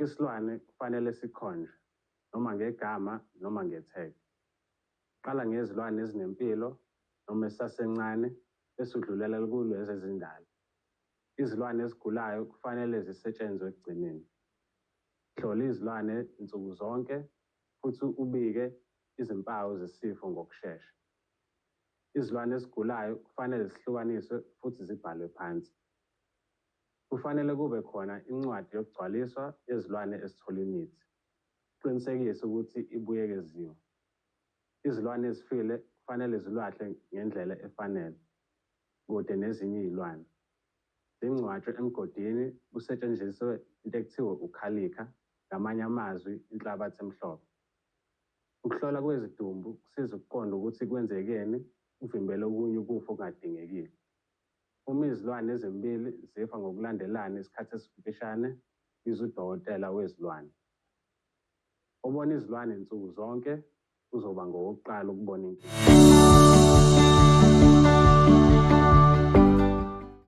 Sonke isilwane kufanele sikhonjwe, noma ngegama noma ngetheko. Qala ngezilwane ezinempilo noma esisasencane bese udlulela kulezi ezindala. Izilwane ezigulayo kufanele zisetshenzwe ekugcineni. Hlola izilwane nsuku zonke futhi ubike izimpawu zesifo ngokushesha. Izilwane ezigulayo kufanele zihlukaniswe futhi zibhalwe phansi. Kufanele kube khona incwadi yokugcwaliswa yezilwane ezithola imithi. Qinisekise ukuthi ibuyekeziwe. Izilwane ezifile kufanele zilwahlwe ngendlela efanele, kude nezinye izilwane. Zingcwatshwe emgodini kusetshenziswe into ekuthiwa ukhalika, ngamanye amazwi inhlabathi emhlophe. Ukuhlola kwezidumbu kusiza ukuqonda ukuthi kwenzekeni, uvimbele okunye ukufa okungadingekile. Uma izilwane ezimbili zifa ngokulandelana isikhathi esifishane, biza udokotela wezilwane. Ubona izilwane nsuku zonke uzoba ngowokuqala ukubona inkinga.